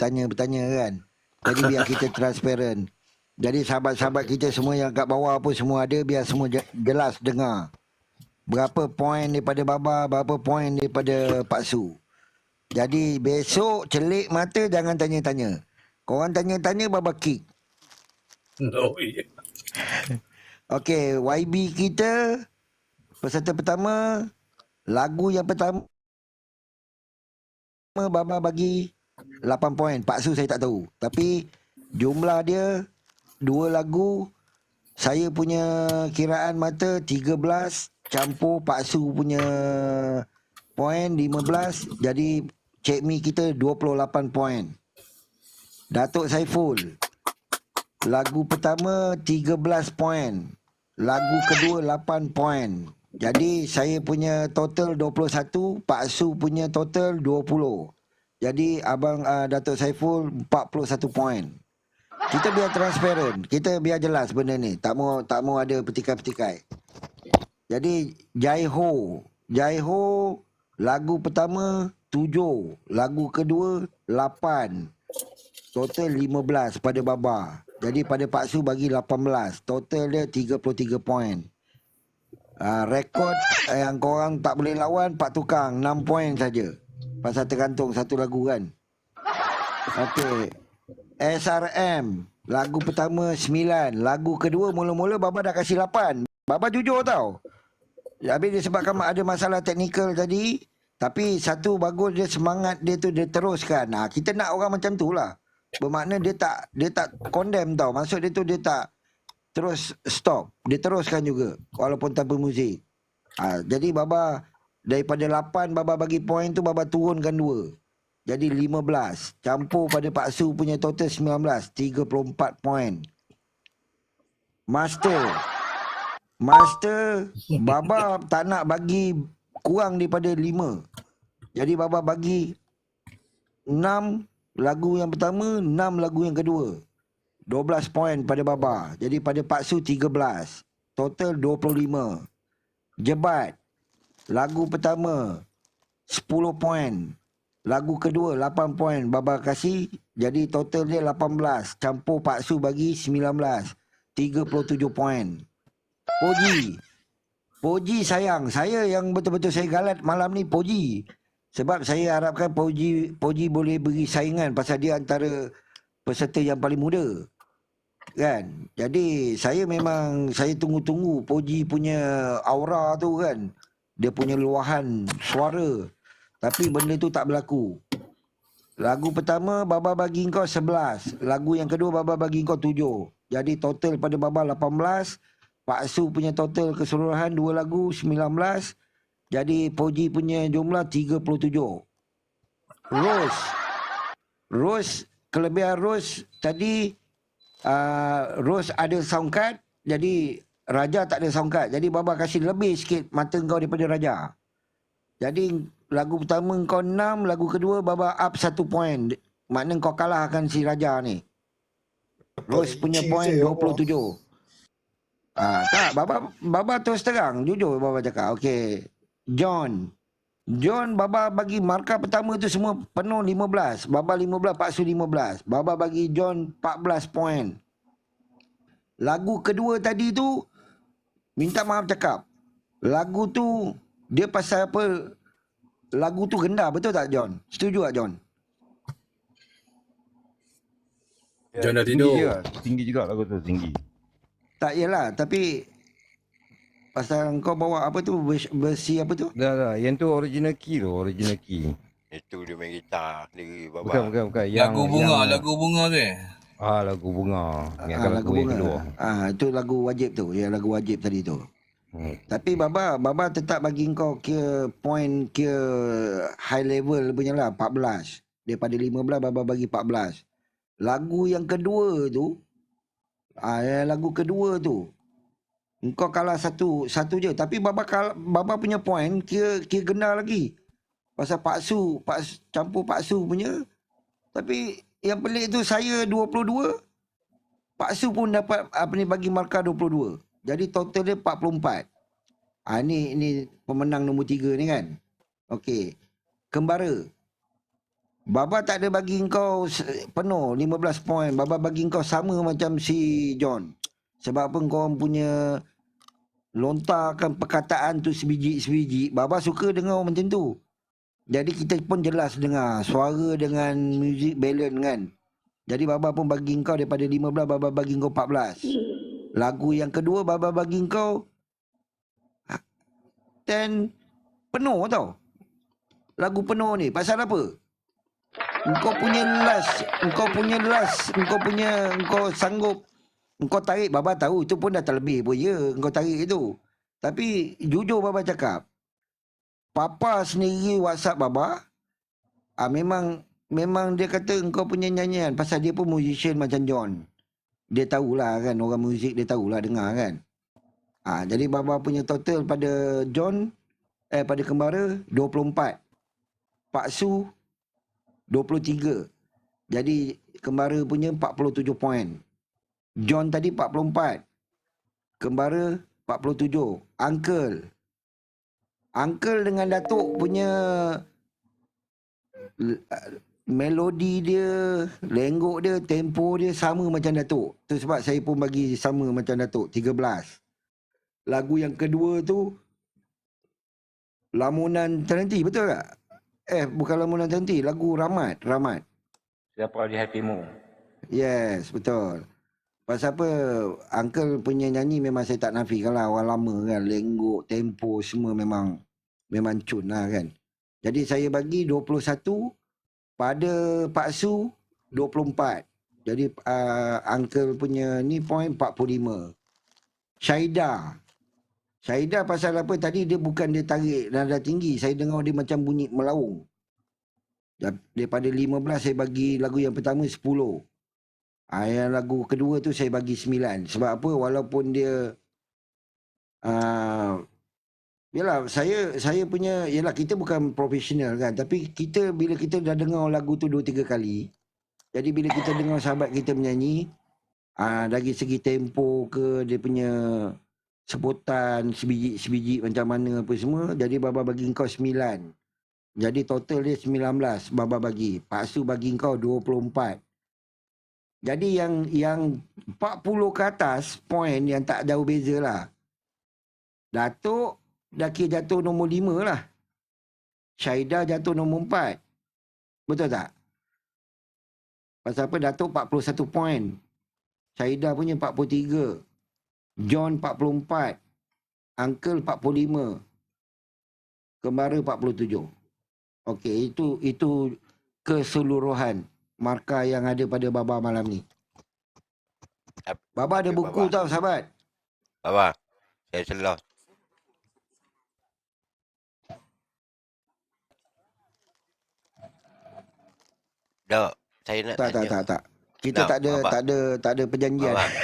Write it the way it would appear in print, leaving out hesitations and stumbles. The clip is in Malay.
bertanya-bertanya kan. Jadi biar kita transparent. Jadi sahabat-sahabat kita semua yang kat bawah pun semua ada, biar semua jelas dengar. Berapa poin daripada Baba, berapa poin daripada Pak Su. Jadi besok celik mata jangan tanya-tanya. Korang tanya-tanya Baba kick. Oh, yeah. Okey, YB kita peserta pertama, lagu yang pertama Baba bagi 8 poin. Pak Su saya tak tahu. Tapi jumlah dia 2 lagu, saya punya kiraan mata 13 campur Pak Su punya poin 15. Jadi Cik Mi kita 28 poin. Datuk Saiful, lagu pertama 13 poin. Lagu kedua 8 poin. Jadi saya punya total 21, Pak Su punya total 20. Jadi abang Datuk Saiful 41 poin. Kita biar transparent, kita biar jelas benda ni. Tak mau ada petikai-petikai. Jadi Jai Ho lagu pertama 7, lagu kedua 8. Total 15 pada Baba. Jadi pada Pak Su bagi 18. Total dia 33 poin. Rekod yang korang tak boleh lawan Pak Tukang 6 poin saja. Pasal tergantung satu lagu kan. Okey. SRM lagu pertama 9, lagu kedua mula-mula Baba dah kasih 8. Baba jujur tau. Habis disebabkan ada masalah teknikal tadi, tapi satu bagus dia semangat dia tu dia teruskan. Kita nak orang macam tu lah. Bermakna dia tak condemn tau. Maksud dia tu dia tak terus stop. Dia teruskan juga walaupun tanpa muzik. Jadi Baba daripada 8 Baba bagi poin tu Baba turunkan 2. Jadi 15. Campur pada Pak Su punya total 19. 34 poin. Master Baba tak nak bagi kurang daripada 5. Jadi Baba bagi 6 lagu yang pertama, 6 lagu yang kedua. 12 poin pada Baba. Jadi pada Pak Su 13. Total 25. Jebat. Lagu pertama 10 poin. Lagu kedua 8 poin Baba kasih. Jadi total dia 18. Campur Pak Su bagi 19. 37 poin. Poji sayang. Saya yang betul-betul saya galat malam ni Poji. Sebab saya harapkan Poji boleh beri saingan pasal dia antara peserta yang paling muda. Kan? Jadi saya tunggu-tunggu Poji punya aura tu kan. Dia punya luahan suara. Tapi benda tu tak berlaku. Lagu pertama Baba bagi kau 11. Lagu yang kedua Baba bagi kau 7. Jadi total pada Baba 18. Pak Su punya total keseluruhan 2 lagu 19. Jadi Poji punya jumlah 37. Rose, kelebihan Rose tadi Rose ada sound card, jadi Raja tak ada sound card. Jadi Baba kasih lebih sikit mata kau daripada Raja. Jadi lagu pertama kau 6, lagu kedua Baba up 1 poin. Maknanya kau kalahkan si Raja ni. Rose punya poin 27. Tak, Baba terus terang, jujur Baba cakap. Okey. John Baba bagi markah pertama tu semua penuh 15. Baba 15, Pak Su 15. Baba bagi John 14 poin. Lagu kedua tadi tu minta maaf cakap. Lagu tu dia pasal apa? Lagu tu rendah, betul tak John? Setuju tak John? John dah tidur. Tinggi juga lagu tu, tinggi. Tak yalah, tapi pasal kau bawa apa tu besi apa tu? Dah, yang tu original key tu, original key. Itu dia main gitar sendiri Baba. Bukan. Lagu bunga tu lagu bunga. Ingatkan Lagu bunga. Itu lagu wajib tu. Ya, lagu wajib tadi tu. Tapi Baba tetap bagi kau kira point kira high level punya lah 14. Daripada 15 Baba bagi 14. Lagu yang kedua tu lagu kedua tu engkau kalah satu je, tapi Baba punya point kira gena lagi. Pasal campur Pak Su punya. Tapi yang pelik tu saya 22, Pak Su pun dapat bagi markah 22. Jadi total dia 44. Ini pemenang nombor 3 ni kan. Okey. Kembara. Baba tak ada bagi kau penuh 15 poin. Baba bagi kau sama macam si John. Sebab apa kau orang punya lontarkan perkataan tu sebiji-sebiji. Baba suka dengar macam tu. Jadi kita pun jelas dengar suara dengan muzik balance kan. Jadi Baba pun bagi kau daripada 15, Baba bagi kau 14. Lagu yang kedua Baba bagi kau 10 penuh tau. Lagu penuh ni pasal apa? Engkau sanggup, engkau tarik. Baba tahu itu pun dah terlebih pun ya, engkau tarik itu. Tapi jujur Baba cakap, Papa sendiri WhatsApp Baba, memang dia kata engkau punya nyanyian, pasal dia pun musician macam John. Dia tahulah kan, orang muzik dia tahulah dengar kan. Jadi Baba punya total pada John, pada Kembara 24. Pak Su 23. Jadi Kembara punya 47 poin. John tadi 44. Kembara 47. Uncle dengan Datuk punya melodi dia, lenggok dia, tempo dia sama macam Datuk. Tu sebab saya pun bagi sama macam Datuk, 13. Lagu yang kedua tu Lamunan Terhenti, betul tak? Bukan Lamunan Terhenti, lagu Ramat. Siapa di hatimu? Yes, betul. Pasal apa, Uncle punya nyanyi memang saya tak nafikan lah, orang lama kan, lenggok, tempo semua memang cun lah kan. Jadi saya bagi 21, pada Pak Su 24. Jadi Uncle punya ni point 45. Syaida pasal apa tadi, dia bukan dia tarik nada tinggi, saya dengar dia macam bunyi melaung. Daripada 15 saya bagi lagu yang pertama 10. Yang lagu kedua tu saya bagi 9. Sebab apa, walaupun dia yalah, saya punya, yalah kita bukan profesional kan, tapi bila kita dah dengar lagu tu 2-3 kali, jadi bila kita dengar sahabat kita menyanyi, dari segi tempo ke, dia punya sebutan sebiji macam mana apa semua, jadi Baba bagi kau 9. Jadi total dia 19 Baba bagi. Pak Su bagi kau 24. Jadi yang 40 ke atas poin yang tak jauh beza lah. Datuk dah kira jatuh nombor 5 lah. Syaida jatuh nombor 4. Betul tak? Pasal apa, Datuk 41 poin. Syaida punya 43. John 44. Uncle 45. Kembara 47. Okey, itu keseluruhan markah yang ada pada Baba malam ni. Baba ada buku tau sahabat. Baba, saya selah. Tak, saya nak tanya. Tak. Kita tak ada perjanjian. Baba.